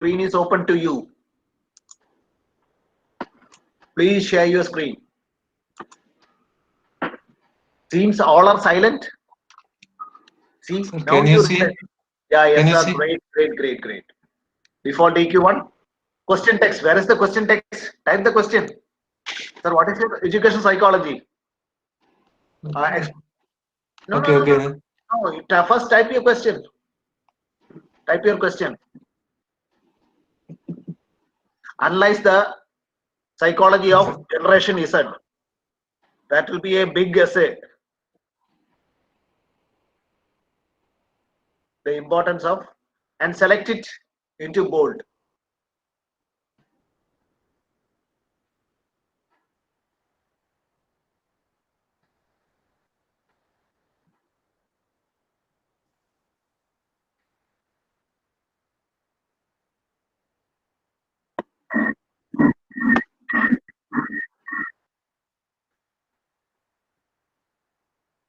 Screen is open to you. Please share your screen. Seems all are silent. See, Sir, now can you you see? refresh. Yeah, yes, Can you sir. see? Great. Default DQ1. Question text. Where is the question text? Type the question. Sir, what is your education psychology? No. Okay. No, first type your question. Type your question. Analyze the psychology of Generation Z. That will be a big essay. The importance of, and select it into bold.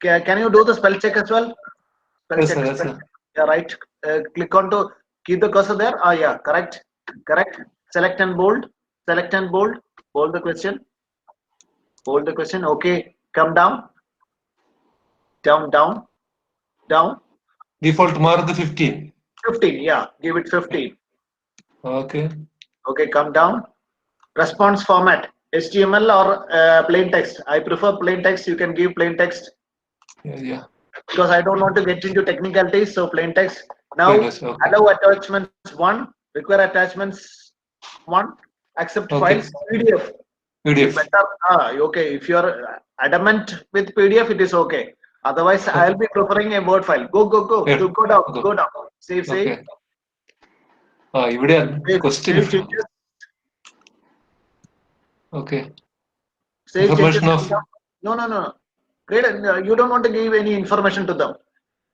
Can you do the spell check as well? Spell check. Yes, sir. Yeah, right. Click on to keep the cursor there. Ah, yeah, correct. Select and bold. Select and bold. Bold the question. Bold the question. Okay. Come down. Down. Default mark the 15. 15. Yeah. Give it 15. Okay. Okay. Come down. Response format. HTML or plain text. I prefer plain text. You can give plain text. Yeah. Because I don't want to get into technicalities, so plain text. Now, Plain text, okay. allow attachments 1, require attachments 1, accept files PDF. PDF. Better, okay. If you are adamant with PDF, it is okay. Otherwise, I'll be preferring a Word file. Go down. Save. Okay. Here question. Save changes. Okay. Save changes. Information of. No. Great. You don't want to give any information to them,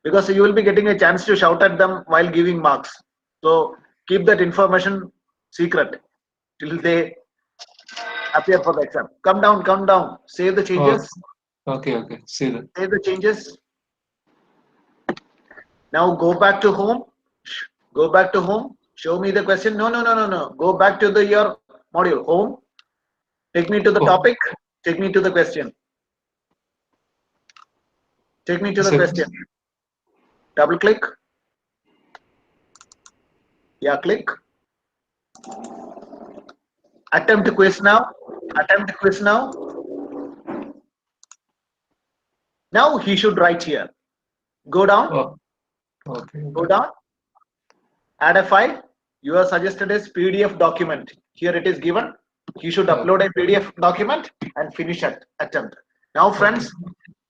because you will be getting a chance to shout at them while giving marks. So keep that information secret till they appear for the exam. Come down. Save the changes. Okay. See that. Save the changes. Now go back to home. Show me the question. No. Go back to your module. Home. Take me to the topic. Take me to the question. Take me to the question. Double click. Yeah, click. Attempt quiz now. Now he should write here. Go down. Okay. Go down. Add a file. You are suggested as PDF document. Here it is given. You should upload a PDF document and finish attempt. Now, friends,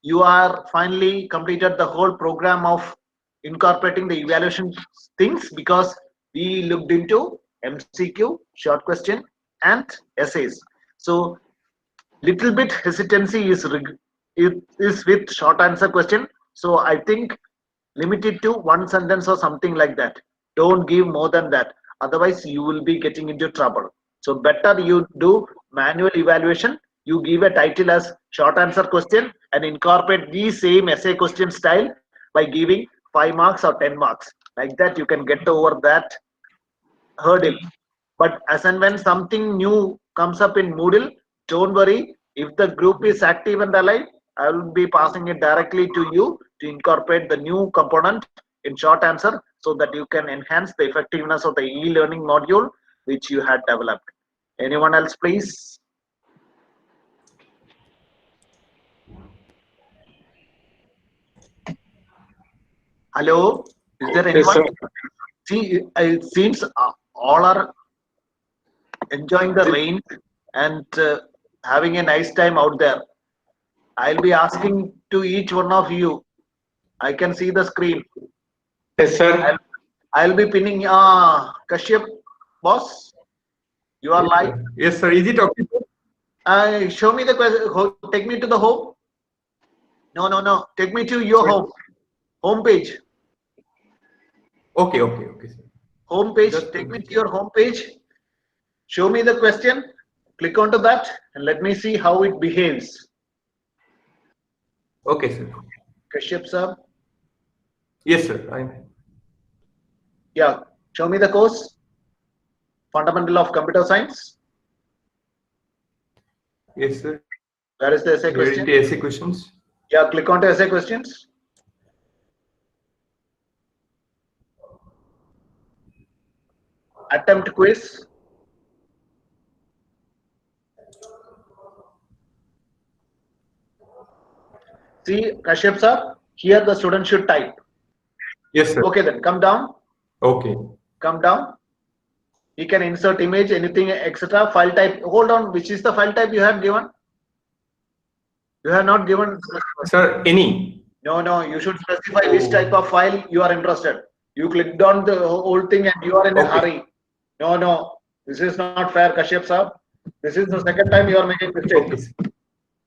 you are finally completed the whole program of incorporating the evaluation things, because we looked into MCQ, short question, and essays. So little bit hesitancy is with short answer question. So I think limit it to one sentence or something like that. Don't give more than that, otherwise you will be getting into trouble. So better you do manual evaluation. You give a title as short answer question and incorporate the same essay question style by giving 5 marks or 10 marks. Like that you can get over that hurdle. But as and when something new comes up in Moodle, don't worry. If the group is active and alive, I will be passing it directly to you to incorporate the new component in short answer, so that you can enhance the effectiveness of the e-learning module which you had developed. Anyone else, please? Hello? Is there anyone? Yes, sir. See, it seems all are enjoying the rain and having a nice time out there. I'll be asking to each one of you. I can see the screen. Yes, sir. I'll be pinning. Kashyap, boss, you are live. Yes, sir. Is it okay? Show me the question. Take me to the home. No. Take me to your home page. Okay, sir. Home page. Take me to your home page. Show me the question. Click onto that and let me see how it behaves. Okay, sir. Kashyap sir. Yes, sir. Yeah. Show me the course. Fundamental of Computer Science. Yes, sir. Where is the essay Where question? is the essay questions? Yeah, click on to essay questions. Attempt quiz. See, Kashyap sir, here the student should type. Yes, sir. Okay, then come down. Okay. Come down. You can insert image, anything, etc. File type. Hold on. Which is the file type you have given? You have not given. Sir, any. No. You should specify which type of file you are interested. You clicked on the whole thing and you are in a Okay. hurry. No. This is not fair, Kashyap sir. This is the second time you are making mistake. Okay, sir.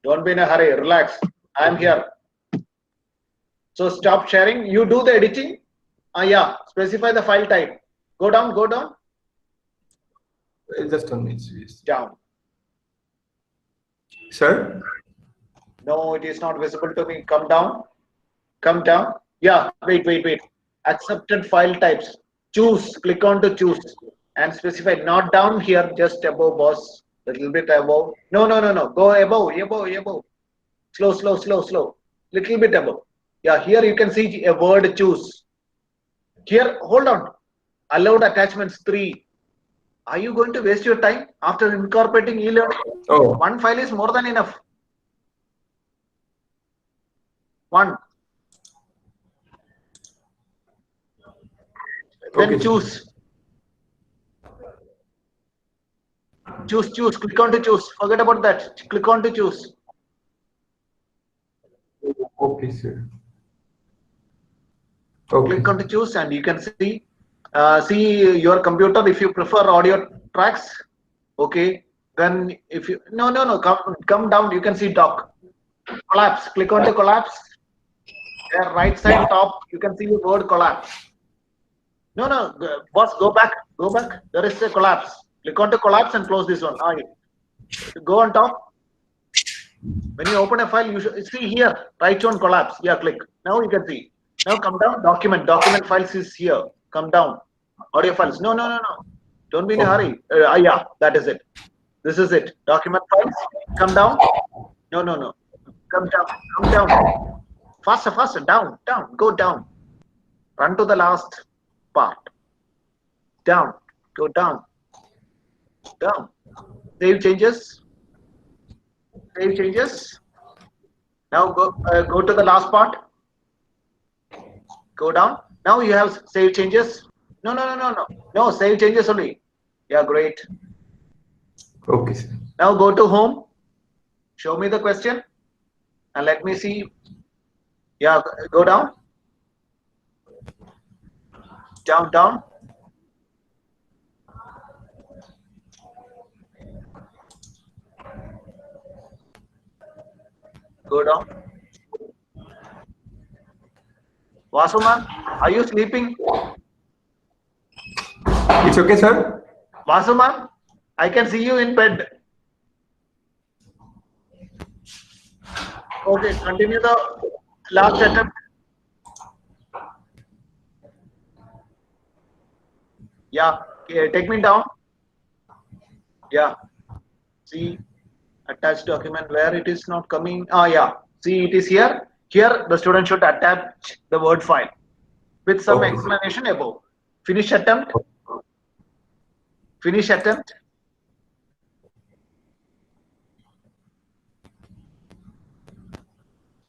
Don't be in a hurry. Relax. I am here. So stop sharing. You do the editing. Yeah. Specify the file type. Go down. Go down. Just 1 minute, please. Down. Sir? No, it is not visible to me. Come down. Come down. Yeah. Wait. Accepted file types. Choose. Click on to choose and specify. Not down here. Just above, boss. Little bit above. No. Go above. Slow. Little bit above. Yeah. Here you can see a word choose. Here, hold on. Allowed attachments 3. Are you going to waste your time after incorporating e-learning? Oh, One file is more than enough. One. Then okay, sir. choose. Choose. Click on to choose. Forget about that. Click on to choose. Okay, sir. Okay. Click on to choose, and you can see your computer if you prefer audio tracks. Okay. Then if you no. Come down. You can see dock. Collapse. Click on to collapse. There, right side top. You can see the word collapse. No, boss, go back. There is a collapse. Click on to collapse and close this one. Go on top. When you open a file, you should see here, right on collapse. Yeah, click. Now you can see. Now come down. Document files is here. Come down. Audio files. No. Don't be in a hurry. Yeah, that is it. This is it. Document files. Come down. No. Come down. Faster. Down. Go down. Run to the last part. Down. Go down. Save changes. Now go to the last part. Go down. Now you have save changes. No, save changes only. Yeah, great. Okay, sir. Now go to home. Show me the question and let me see. Yeah, go down. Down. Go down. Vasuman, are you sleeping? It's okay, sir? Vasuman, I can see you in bed. Okay, continue the last attempt. Yeah, okay, take me down. Yeah, see, attached document where it is not coming. Yeah, see, it is here. Here, the student should attach the Word file with some Okay. explanation above. Finish attempt.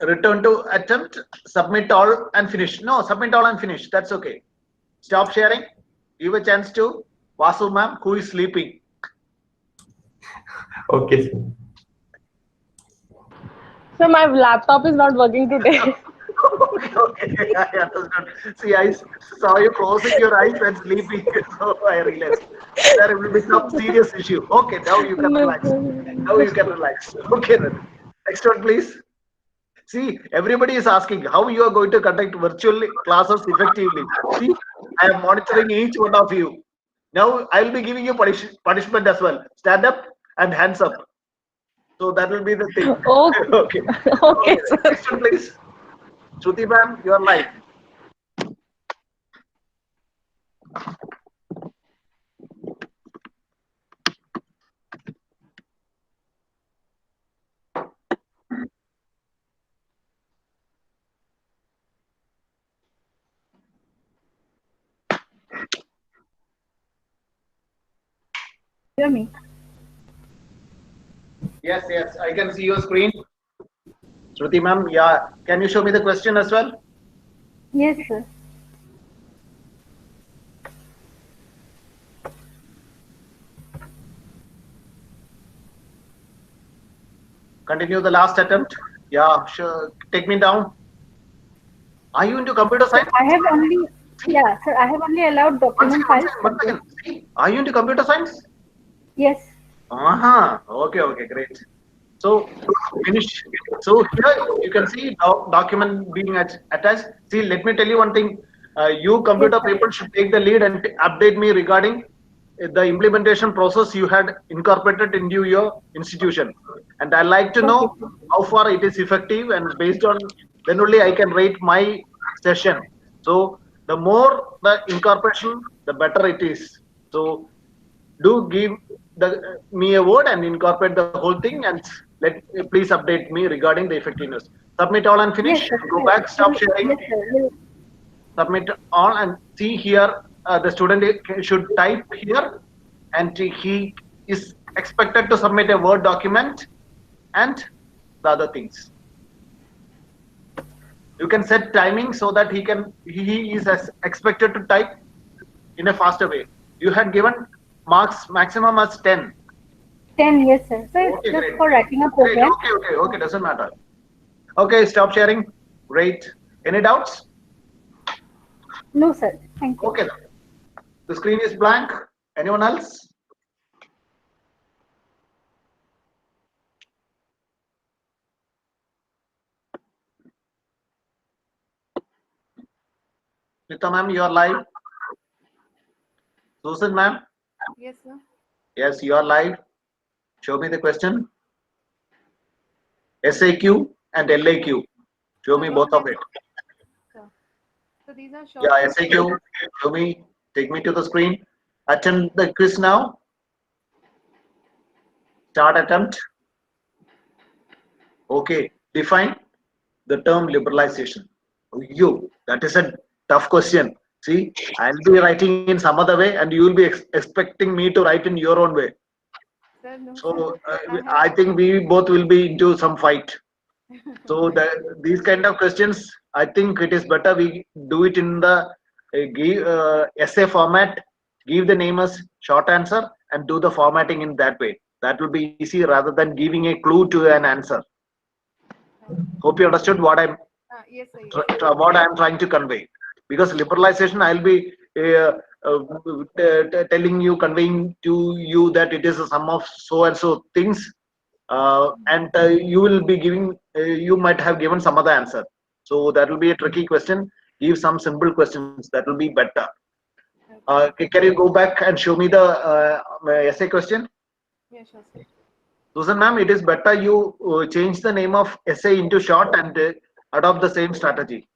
Return to attempt, submit all and finish. No, submit all and finish. That's okay. Stop sharing. Give a chance to Vasu ma'am, who is sleeping. Okay, sir. So my laptop is not working today. Okay. I understood. See, I saw you closing your eyes and sleeping, so I realized there will be some serious issue. Okay, now you can relax. Okay, then. Next one, please. See, everybody is asking how you are going to conduct virtual classes effectively. See, I am monitoring each one of you. Now, I will be giving you punishment as well. Stand up and hands up. So that will be the thing. Okay. Okay. Okay, sir. Next one, please. Shruti ma'am, you are live. Hear me? Yes, yes, I can see your screen. Shruti ma'am, yeah. Can you show me the question as well? Yes, sir. Continue the last attempt. Yeah, sure. Take me down. Are you into computer So science? I have only, yeah, sir, I have only allowed One document second, one files. second, one second. See, are you into computer science? Yes. Okay, okay, great. So finish. So here you can see document being attached. See, let me tell you one thing. You Yes, computer sir. people should take the lead and update me regarding the implementation process you had incorporated into your institution. And I like to Okay, know sir. how far it is effective, and based on then only I can rate my session. So the more the incorporation, the better it is. So do give me a word and incorporate the whole thing, and let please update me regarding the effectiveness. Submit all and Yes, finish. sir. Go back, stop sharing, Yes, sir. Will, submit all, and see here. The student should type here, and he is expected to submit a word document and the other things. You can set timing so that he is as expected to type in a faster way. You had given marks maximum as 10. 10, yes, sir. So it's Okay, just great. for writing a Great. program. Okay. Doesn't matter. Okay, stop sharing. Great. Any doubts? No, sir. Thank you. Okay. The screen is blank. Anyone else? Nita ma'am, you are live. Susan ma'am, Yes, sir. yes, you are live. Show me the question. SAQ and LAQ. Show me both of it. Sir. So these are short. Yeah, SAQ. Show me. Take me to the screen. Attend the quiz now. Start attempt. Okay. Define the term liberalization. That is a tough question. See, I'll be writing in some other way, and you will be expecting me to write in your own way. Sir, no, So sir. I think we both will be into some fight. So these kind of questions, I think it is better we do it in the essay format. Give the name as short answer and do the formatting in that way. That will be easy rather than giving a clue to an answer. Hope you understood what Yes, sir. Yes. what I am trying to convey. Because liberalization, I'll be telling you, conveying to you that it is a sum of so and so things, and you will be giving. You might have given some other answer. So that will be a tricky question. Give some simple questions. That will be better. Can you go back and show me the essay question? Yeah, sure, sir. Susan ma'am, it is better you change the name of essay into short and adopt the same strategy.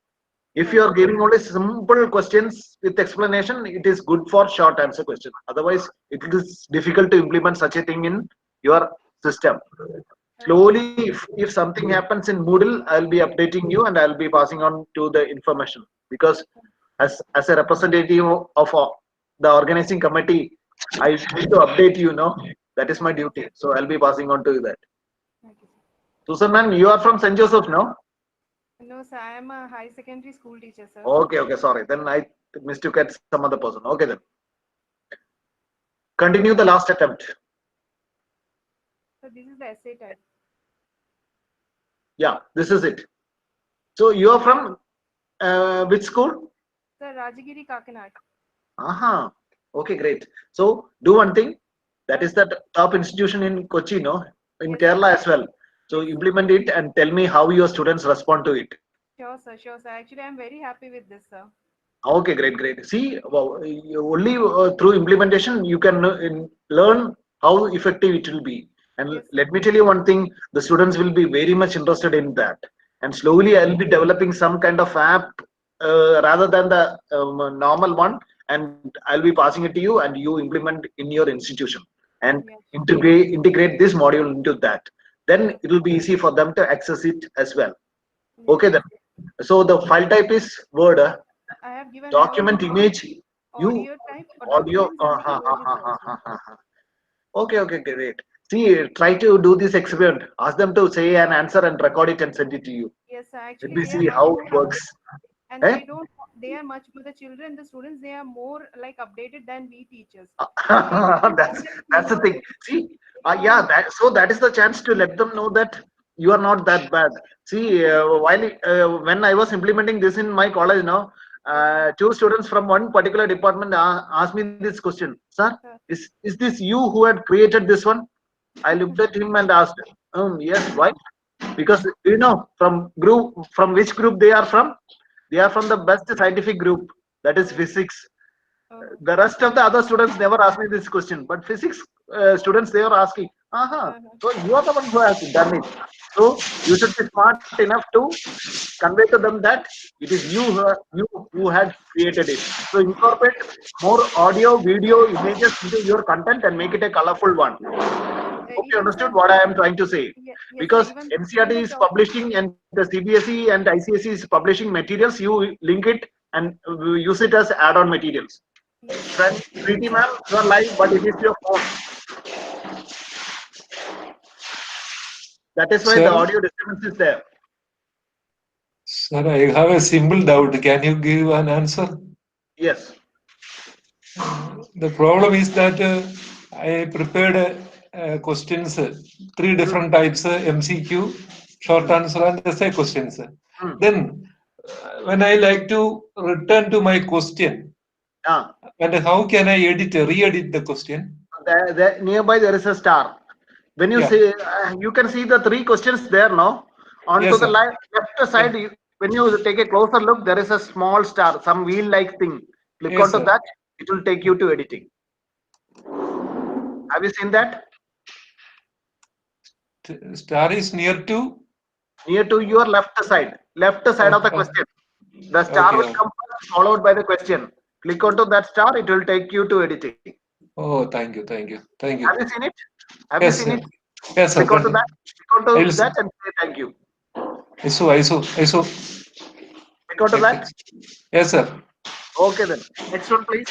If you are giving only simple questions with explanation, it is good for short answer question. Otherwise, it is difficult to implement such a thing in your system. Slowly, if something happens in Moodle, I'll be updating you and I'll be passing on to the information. Because as a representative of the organizing committee, I need to update you, know. That is my duty. So I'll be passing on to you that. Thank you, sir. Susan ma'am, you are from St. Joseph, no? No, sir. I am a high secondary school teacher, sir. Okay, sorry. Then I mistook at some other person. Okay, then. Continue the last attempt. So this is the essay type. Yeah, this is it. So you are from which school? Sir, Rajagiri Kakinad. Aha. Okay, great. So do one thing. That is the top institution in Kochi, no? In Yes, Kerala as well. So implement it and tell me how your students respond to it. Sure, sir. Sure, sir. Actually, I'm very happy with this, sir. Okay, great. See, only through implementation you can learn how effective it will be. And Yes. let me tell you one thing: the students will be very much interested in that. And slowly, I'll be developing some kind of app rather than the normal one, and I'll be passing it to you, and you implement in your institution and Yes. integrate this module into that. Then it will be easy for them to access it as well. Okay, then. So the file type is Word. I have given Document image, you audio type or audio documents and the images also. Okay, great. See, try to do this experiment. Ask them to say an answer and record it and send it to you. Yes, sir. Let Actually, me they are see much how more it works. updated, and Eh? they are much more, the children, the students, they are more like updated than we teachers. That's the thing. See, yeah, so that is the chance to let them know that you are not that bad. See, when I was implementing this in my college now, two students from one particular department asked me this question, sir, is this you who had created this one? I looked at him and asked, yes, why? Because from which group they are from? They are from the best scientific group, that is physics. The rest of the other students never asked me this question, but physics students, they are asking, so you are the one who has done it. So you should be smart enough to convey to them that it is you who had created it. So incorporate more audio, video, images into your content and make it a colorful one. Hope you understood what I am trying to say. Because NCERT is publishing and the CBSE and ICSE is publishing materials, you link it and use it as add-on materials. Friend, Preeti ma'am, you are live, but it is your phone. That is why the Sir? audio disturbance is there. Sir, I have a simple doubt. Can you give an answer? Yes. The problem is that I prepared questions, three different types, MCQ, short answer and essay questions. Then when I like to return to my question, and how can I re-edit the question? Nearby there is a star. When you say, you can see the three questions there now. Onto Yes, the sir. left side, when you take a closer look, there is a small star, some wheel-like thing. Click Yes, onto sir. that, it will take you to editing. Have you seen that? Star is near to your left side of the question. The star will come first, followed by the question. Click onto that star, it will take you to editing. Oh, thank you. Have you seen it? Have Yes, you seen sir. it? Yes, sir. Click onto that. Click onto I'll that and say thank you. ISO. Click onto that. Yes, sir. Okay then. Next one, please.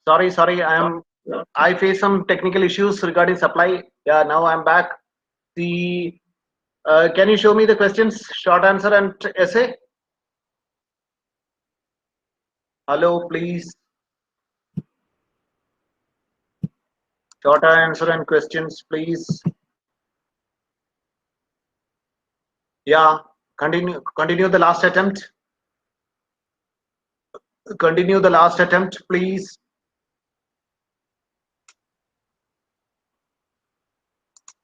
Sorry. I face some technical issues regarding supply. Yeah, now I'm back. Can you show me the questions, short answer and essay? Hello, please. Short answer and questions, please. Yeah, continue the last attempt. Continue the last attempt, please.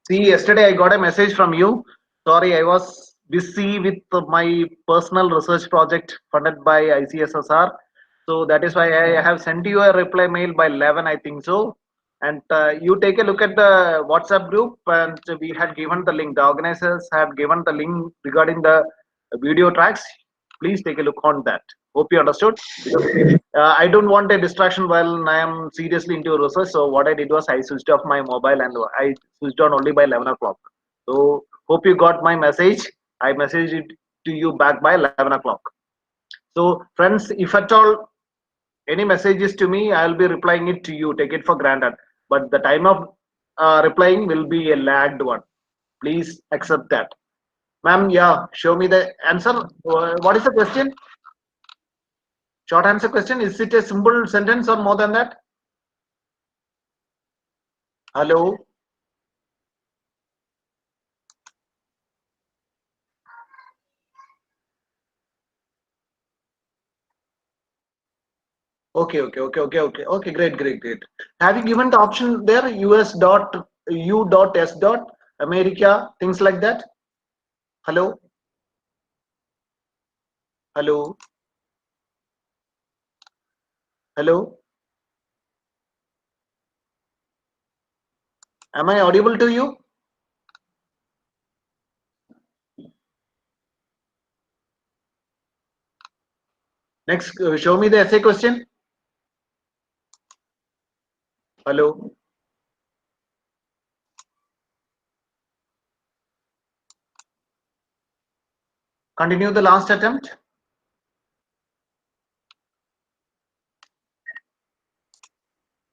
See, yesterday I got a message from you. Sorry, I was busy with my personal research project funded by ICSSR. So that is why I have sent you a reply mail by 11, I think so. And you take a look at the WhatsApp group, and we had given the link. The organizers had given the link regarding the video tracks. Please take a look on that. Hope you understood. Because, I don't want a distraction while I am seriously into research. So what I did was I switched off my mobile and I switched on only by 11 o'clock. So hope you got my message. I messaged it to you back by 11 o'clock. So friends, if at all any messages to me, I'll be replying it to you. Take it for granted. But the time of replying will be a lagged one. Please accept that. Ma'am, yeah, show me the answer. What is the question? Short answer question. Is it a simple sentence or more than that? Hello? Okay, great. Have you given the option there? US dot U dot S dot America, things like that? Hello? Hello? Hello? Am I audible to you? Next, show me the essay question. Hello? Continue the last attempt.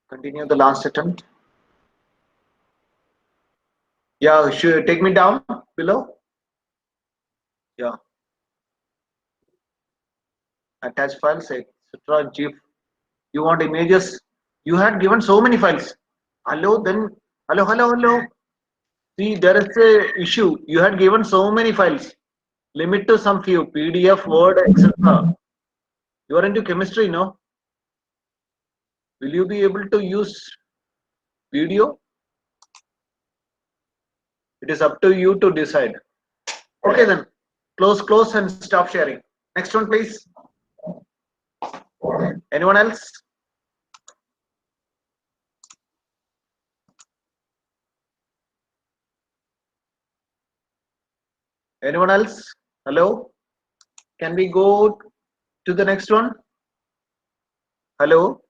Continue the last attempt. Yeah, should take me down below. Yeah. Attach files, etc. GIF. You want images? You had given so many files. Hello, then hello. See, there is a issue. You had given so many files. Limit to some few. PDF, Word, etc. You are into chemistry, no? Will you be able to use video? It is up to you to decide. Okay then. Close and stop sharing. Next one, please. Anyone else? Anyone else? Hello? Can we go to the next one? Hello?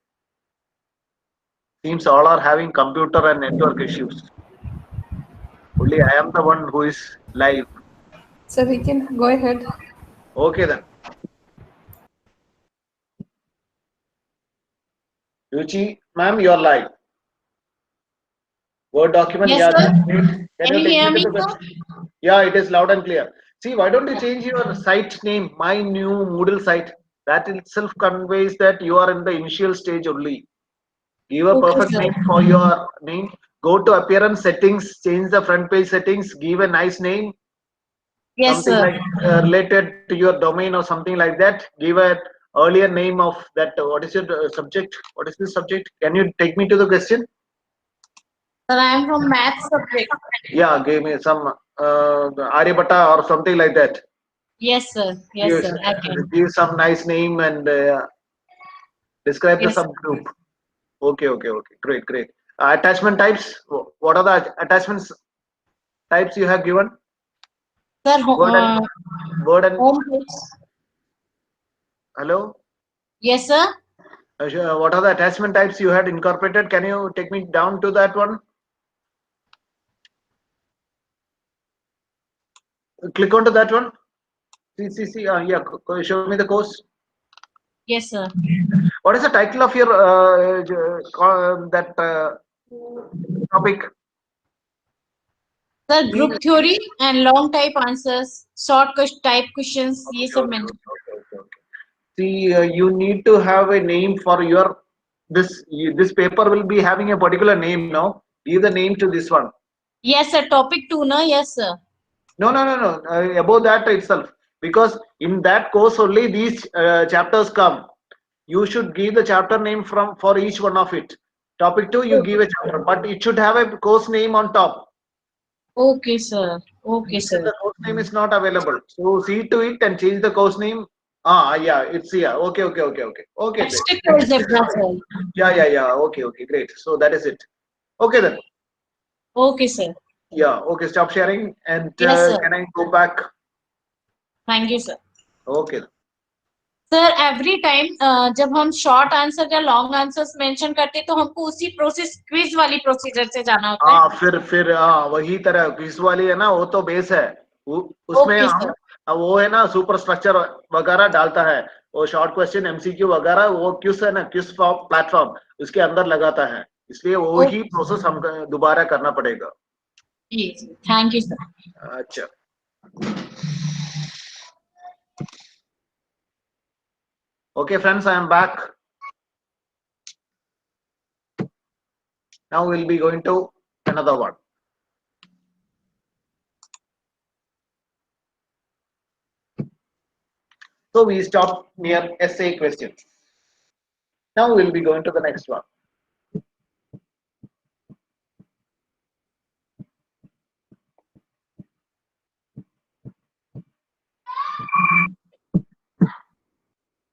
Seems all are having computer and network issues. Only I am the one who is live. So we can go ahead. Okay then. Ruchi, ma'am, you are live. Word document. Yes, Yeah, sir. that's great. Can Can you take hear me to me, the sir? question? Yeah, it is loud and clear. See, why don't you change your site name, my new Moodle site? That itself conveys that you are in the initial stage only. Give a Okay, perfect sir. name for your name. Go to appearance settings, change the front page settings, give a nice name, Yes, something sir. like related to your domain or something like that. Give a earlier name of that. What is your subject? What is the subject? Can you take me to the question? Sir, I am from math subject. Yeah, give me some Aryabhatta or something like that. Yes, sir. Yes, Give, sir. I can. give some nice name and describe the Yes, subgroup. Okay. Great. Attachment types. What are the attachments types you have given? sir. Word and Home page. hello. Yes, sir. What are the attachment types you had incorporated? Can you take me down to that one? Click onto that one. See. Yeah, show me the course. Yes, sir. What is the title of your topic? Sir, group theory and long type answers, short type questions. Yes, sir. Okay. See, you need to have a name for your this paper will be having a particular name. No, give the name to this one. Yes, sir. Topic 2, no? Yes, sir. No. Above that itself, because in that course only these chapters come. You should give the chapter name for each one of it. Topic 2, you give a chapter, but it should have a course name on top. Okay, sir. Okay, sir. The course name is not available, so see to it and change the course name. Yeah, it's here. Okay. Abstract algebra, sir. Yeah. Okay, great. So that is it. Okay then. Okay, sir. Yeah. Okay. Stop sharing and Yes, sir. can I go back? Thank you, sir. Okay. Sir every time जब हम short answer या long answers mention करते हैं तो हमको उसी process quiz वाली procedure से जाना होता है. हाँ फिर हाँ वही तरह क्विज वाली है ना, वो तो बेस है. उसमें Okay, हम वो है ना सुपर स्ट्रक्चर वगैरह डालता है, वो शॉर्ट क्वेश्चन एमसीक्यू वगैरह वो क्विज है ना, क्विज प्लेटफॉर्म उसके अंदर लगाता है, इसलिए वो ही प्रोसेस हम दोबारा करना पड़ेगा. Thank you sir. अच्छा. Okay friends, I am back. Now we'll be going to another one. So we stopped near essay questions. Now we'll be going to the next one.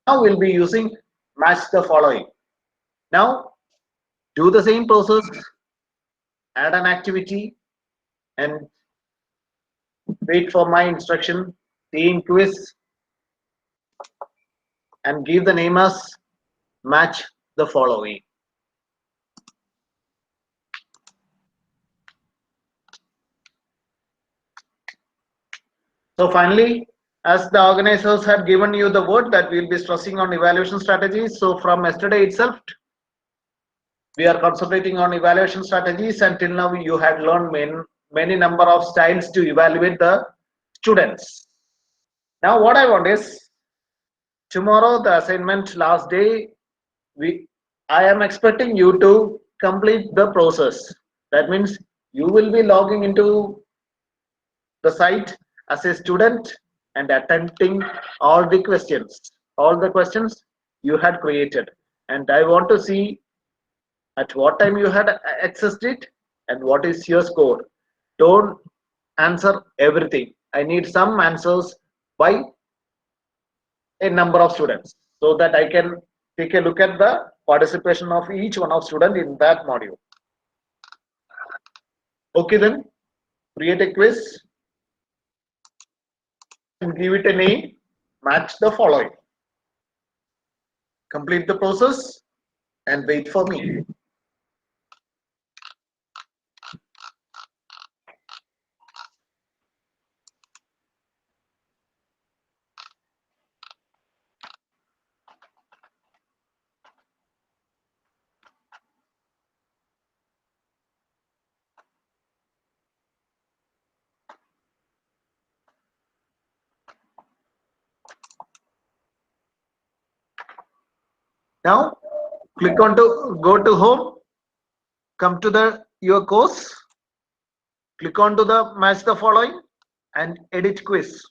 Now we'll be using match the following. Now do the same process, add an activity and wait for my instruction, team quiz, and give the name as match the following. So finally, as the organizers had given you the word that we'll be stressing on evaluation strategies, so from yesterday itself we are concentrating on evaluation strategies. Until now you had learned many number of styles to evaluate the students. Now what I want is, tomorrow the assignment last day, I am expecting you to complete the process. That means you will be logging into the site as a student and attempting all the questions you had created, and I want to see at what time you had accessed it and what is your score. Don't answer everything. I need some answers by a number of students so that I can take a look at the participation of each one of student in that module. Okay then, create a quiz and give it a name, match the following. Complete the process and wait for me. Now click on to go to home, come to your course, click on to the match the following and edit quiz.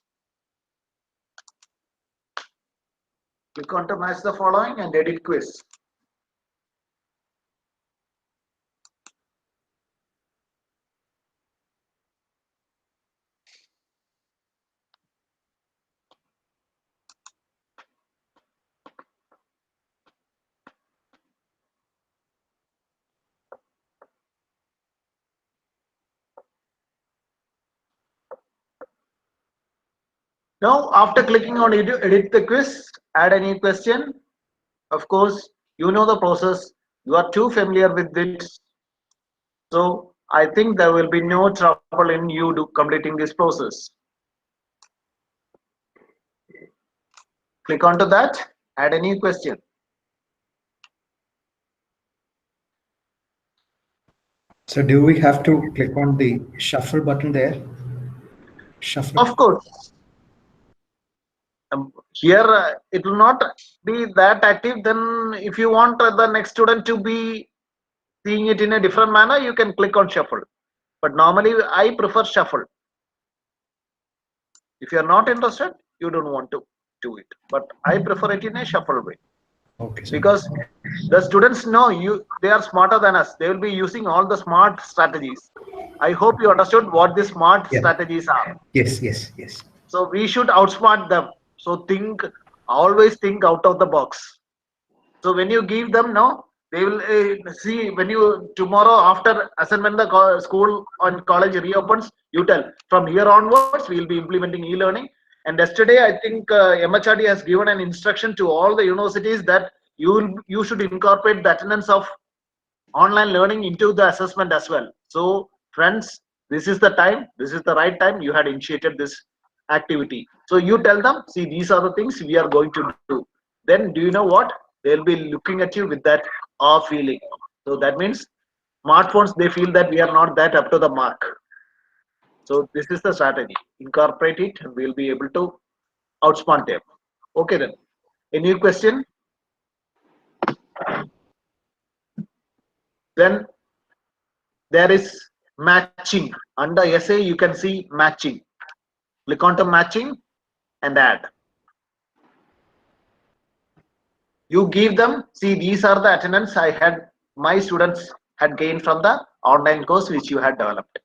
Click on to match the following and edit quiz. Now after clicking on edit the quiz, add a new question. Of course, you know the process, you are too familiar with it, so I think there will be no trouble in you completing this process. Click onto that, add a new question. So do we have to click on the shuffle button there? Shuffle. Of course. Here it will not be that active. Then if you want the next student to be seeing it in a different manner, you can click on shuffle. But normally I prefer shuffle. If you are not interested, you don't want to do it. But I prefer it in a shuffle way. Okay. Because the students know they are smarter than us. They will be using all the smart strategies. I hope you understood what the smart strategies are. Yes. So we should outsmart them. So always think out of the box. So when you give them, They will see when you tomorrow after assignment the school and college reopens. You tell from here onwards we will be implementing e-learning. And yesterday I think MHRD has given an instruction to all the universities that you should incorporate the attendance of online learning into the assessment as well. So friends, this is the time. This is the right time. You had initiated this activity. So you tell them, see, these are the things we are going to do. Then do you know what? They'll be looking at you with that awe feeling. So that means smartphones, they feel that we are not that up to the mark. So this is the strategy. Incorporate it and we'll be able to outsmart them. Okay then. Any question? Then there is matching. Under essay, you can see matching. Click on to matching and add. You give them, see, these are the attendance my students had gained from the online course which you had developed.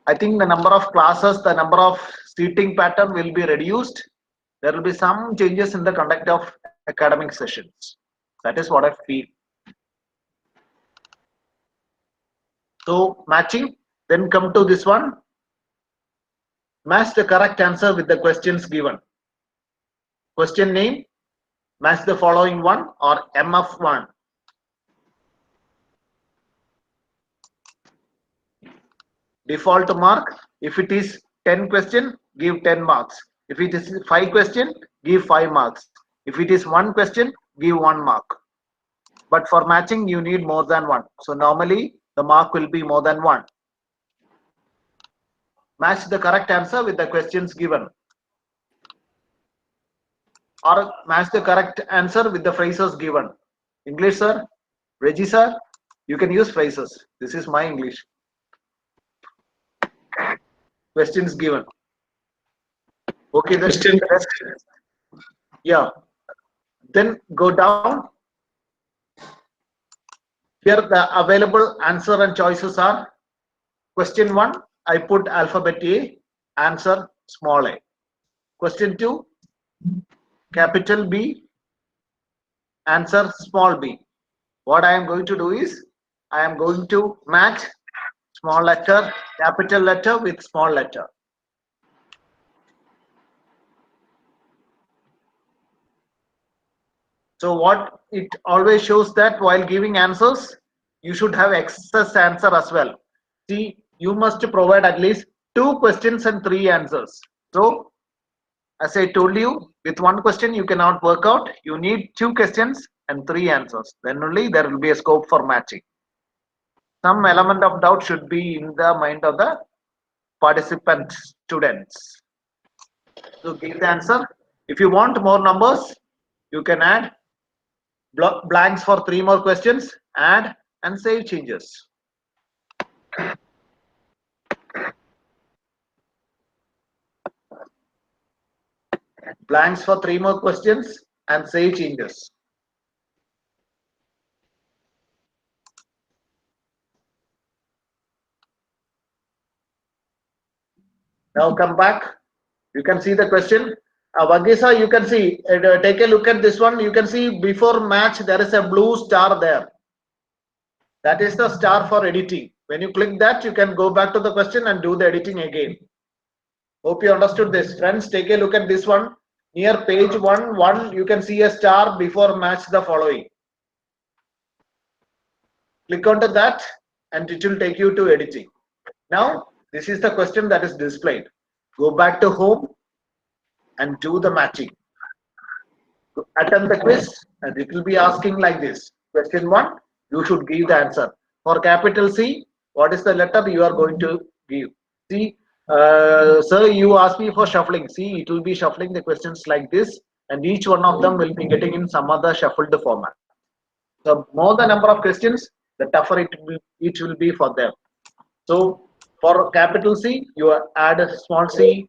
I think the number of classes, the number of seating pattern will be reduced. There will be some changes in the conduct of academic sessions. That is what I feel. So matching, then come to this one. Match the correct answer with the questions given. Question name, match the following one or MF1. Default mark, if it is 10 question, give 10 marks. If it is 5 question, give 5 marks. If it is 1 question, give 1 mark. But for matching, you need more than 1. So normally, the mark will be more than 1. Match the correct answer with the questions given. Or match the correct answer with the phrases given. English sir, Reggie sir, you can use phrases. This is my English. Questions given. Okay, then yeah. Then go down. Here the available answer and choices are. Question 1, I put alphabet A, answer small a. Question 2, capital B, answer small b. What I am going to do is, I am going to match small letter, capital letter with small letter. So what it always shows that while giving answers, you should have excess answer as well. See, you must provide at least 2 questions and 3 answers. So as I told you, with 1 question you cannot work out. You need 2 questions and 3 answers. Then only there will be a scope for matching. Some element of doubt should be in the mind of the participant students. So give the answer. If you want more numbers, you can add blanks for 3 more questions, add and save changes. Blanks for 3 more questions and save changes. Now come back. You can see the question. Vagisa, you can see, take a look at this one. You can see before match, there is a blue star there. That is the star for editing. When you click that, you can go back to the question and do the editing again. Hope you understood this. Friends, take a look at this one. Near page 1, you can see a star before match the following. Click onto that and it will take you to editing. Now, this is the question that is displayed. Go back to home and do the matching. Attempt the quiz and it will be asking like this. Question 1, you should give the answer. For capital C, what is the letter you are going to give? See, sir, you asked me for shuffling. See, it will be shuffling the questions like this and each one of them will be getting in some other shuffled format. So more the number of questions, the tougher it will be for them. So for capital C, you add a small c,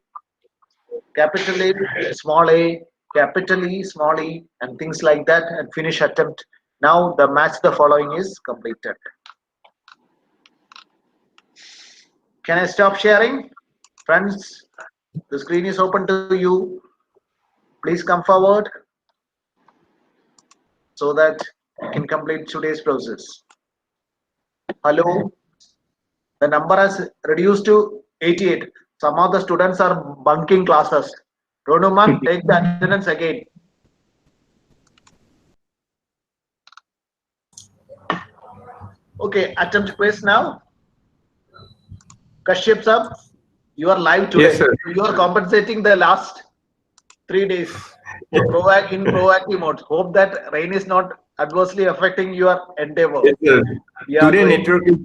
capital A, small a, capital E, small e, and things like that, and finish attempt. Now the match the following is completed. Can I stop sharing? Friends, the screen is open to you. Please come forward so that You can complete today's process. Hello. The number has reduced to 88. Some of the students are bunking classes. Ronuman, take the attendance again. Okay, attempt quiz now. Kashyap sir, you are live today. Yes, sir. You are compensating the last 3 days in proactive mode. Hope that rain is not adversely affecting your endeavor. Yes, sir. Yeah, Today great. network is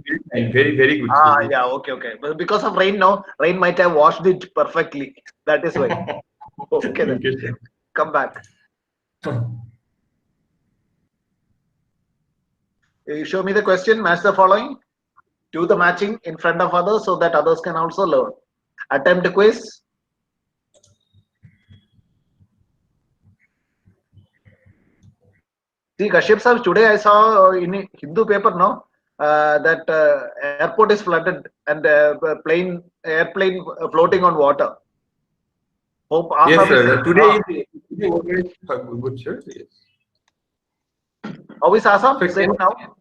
very, very good. Ah, sir. yeah, okay. But because of rain now, rain might have washed it perfectly. That is why. Okay, then. Okay, sir. Come back. You show me the question, match the following. Do the matching in front of others so that others can also learn. Attempt quiz. See, Kashyap sir, today I saw in Hindu paper, no, that airport is flooded and airplane floating on water. Hope Yes, Assam sir. is, Today weather is good, sir. Yes. how is Assam? Sir, Same can- now?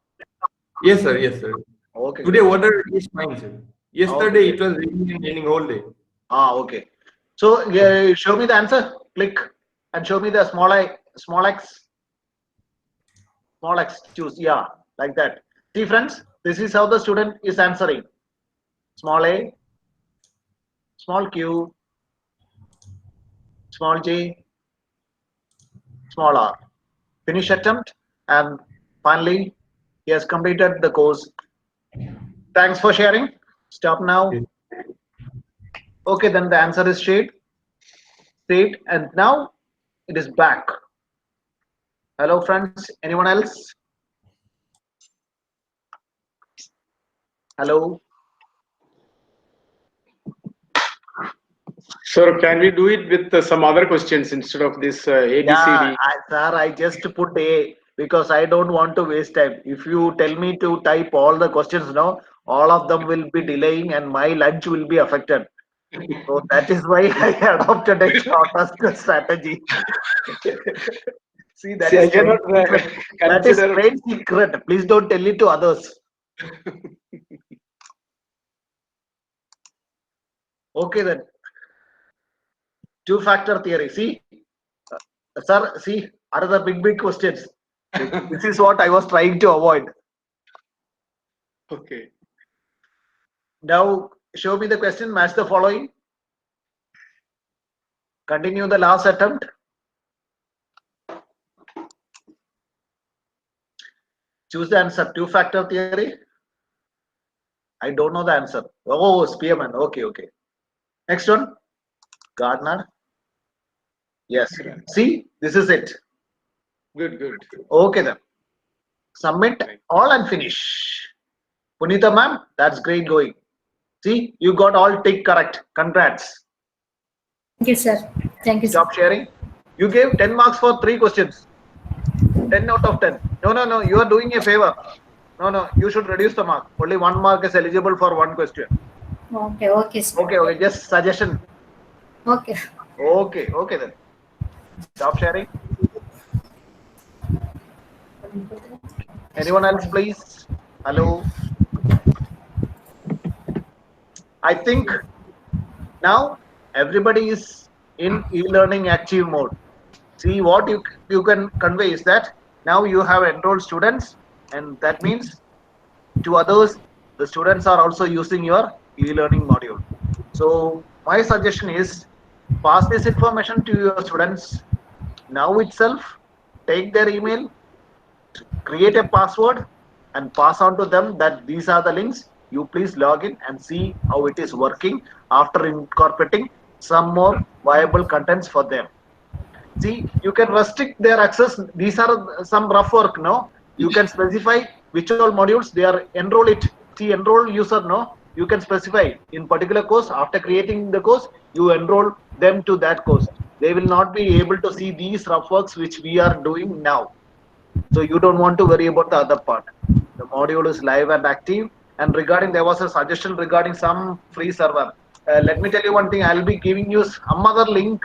Yes, sir. Yes, sir. Okay. Today water is fine, sir. Yesterday Okay. it was raining all day. Okay. So show me the answer. Click and show me the small x. Choose. Yeah, like that. See, friends, this is how the student is answering. Small a, small q, small j, small r. Finish attempt, and finally he has completed the course. Thanks for sharing. Stop now. Okay, then the answer is state, and now it is back. Hello, friends. Anyone else? Hello. Sir, can we do it with some other questions instead of this ABCD? Yeah, sir, I just put A because I don't want to waste time. If you tell me to type all the questions now, all of them will be delaying and my lunch will be affected. So that is why I adopted a shortest strategy. See, that See, is I cannot that is consider. great secret. Please don't tell it to others. Okay then. Two-factor theory. See, sir, see, another big questions. This is what I was trying to avoid. Okay. Now, show me the question, match the following. Continue the last attempt. Choose the answer. Two-factor theory. I don't know the answer. Oh, Spearman. Okay. Next one. Gardner. Yes. See, this is it. Good. Okay then. Submit all and finish. Punita ma'am, that's great going. See, you got all tick correct. Congrats. Thank you, sir. Thank you, sir. Stop sharing. You gave 10 marks for 3 questions. 10 out of 10. No. You are doing a favor. No. You should reduce the mark. Only 1 mark is eligible for 1 question. Okay, sir. Okay. Just suggestion. Okay. Okay then. Stop sharing. Anyone else, please? Hello. I think now everybody is in e-learning active mode. See, what you can convey is that now you have enrolled students, and that means to others, the students are also using your e-learning module. So my suggestion is pass this information to your students now itself. Take their email, create a password, and pass on to them that these are the links. You please log in and see how it is working after incorporating some more viable contents for them. See, you can restrict their access. These are some rough work, no? You can specify which all modules they are enroll it. See, enroll user, no? You can specify in particular course. After creating the course, you enroll them to that course. They will not be able to see these rough works which we are doing now. So you don't want to worry about the other part. The module is live and active. And regarding, there was a suggestion regarding some free server. Let me tell you one thing. I'll be giving you some other link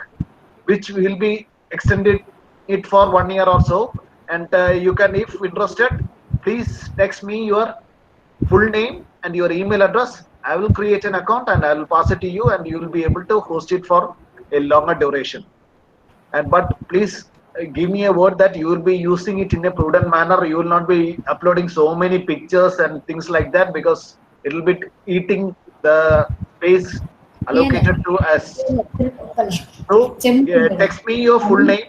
which will be extended it for 1 year or so. and you can, if interested, please text me your full name and your email address. I will create an account and I will pass it to you, and you will be able to host it for a longer duration. And but please give me a word that you will be using it in a prudent manner. You will not be uploading so many pictures and things like that, because it will be eating the space allocated to us. So text me your full name,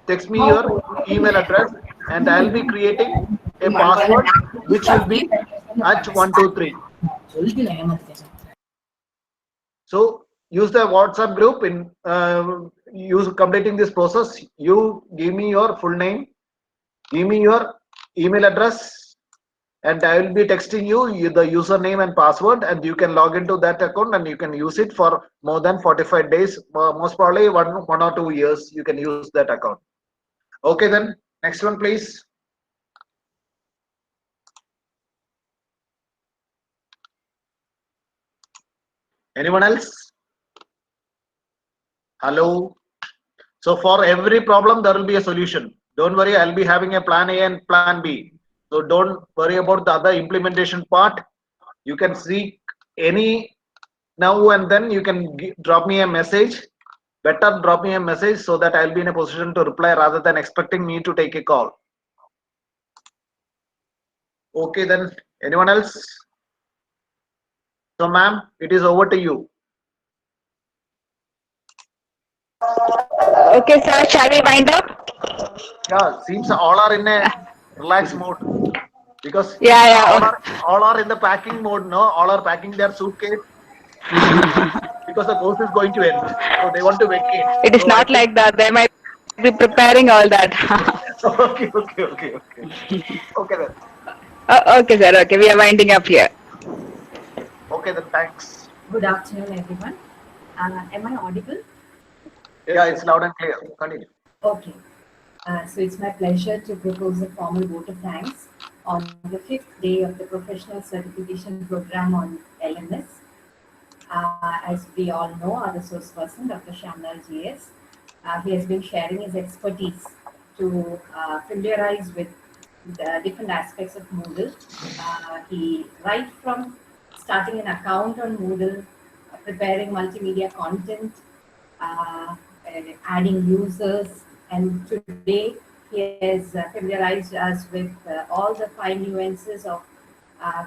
text me your email address, and I'll be creating a password which will be H123. So use the WhatsApp group in use completing this process. You give me your full name, give me your email address, and I will be texting you the username and password, and you can log into that account and you can use it for more than 45 days, most probably one or 2 years. You can use that account. Okay, then next one, please. Anyone else? Hello. So for every problem, there will be a solution. Don't worry, I'll be having a plan A and plan B. So don't worry about the other implementation part. You can seek any now and then. You can drop me a message. Better drop me a message so that I'll be in a position to reply rather than expecting me to take a call. Okay, then anyone else? So ma'am, it is over to you. Okay, sir. Shall we wind up? Yeah, seems all are in a relaxed mode, because Yeah. all are in the packing mode. No, all are packing their suitcase because the course is going to end, so they want to vacate. It is So I not think, like that. They might be preparing all that. okay, then. Okay, sir. Okay, we are winding up here. Okay, then thanks. Good afternoon, everyone. Am I audible? Yeah, it's loud and clear. Continue. Okay. So it's my pleasure to propose a formal vote of thanks on the 5th day of the professional certification program on LMS. As we all know, our resource person, Dr. Shamlal GS, he has been sharing his expertise to familiarize with the different aspects of Moodle. He, right from starting an account on Moodle, preparing multimedia content, adding users, and today he has familiarized us with all the fine nuances of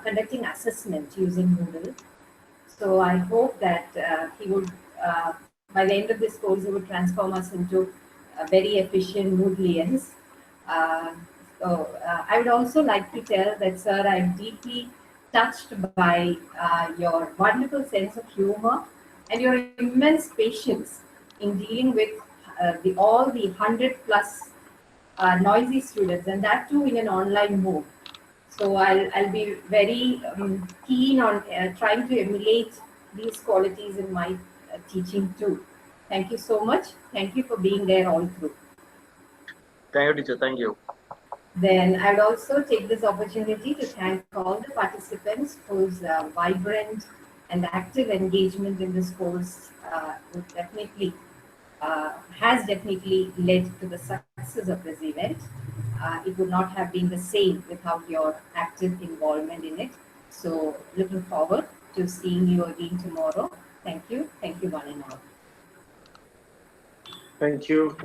conducting assessment using Moodle. So I hope that he would, by the end of this course, he would transform us into very efficient Moodlians. I would also like to tell that, sir, I'm deeply touched by your wonderful sense of humor and your immense patience in dealing with all the 100+ noisy students, and that too in an online mode. So I'll be very keen on trying to emulate these qualities in my teaching too. Thank you so much. Thank you for being there all through. Thank you, teacher. Thank you. Then I would also take this opportunity to thank all the participants whose vibrant and active engagement in this course would definitely has definitely led to the success of this event. It would not have been the same without your active involvement in it. So looking forward to seeing you again tomorrow. Thank you. Thank you, one and all. Thank you.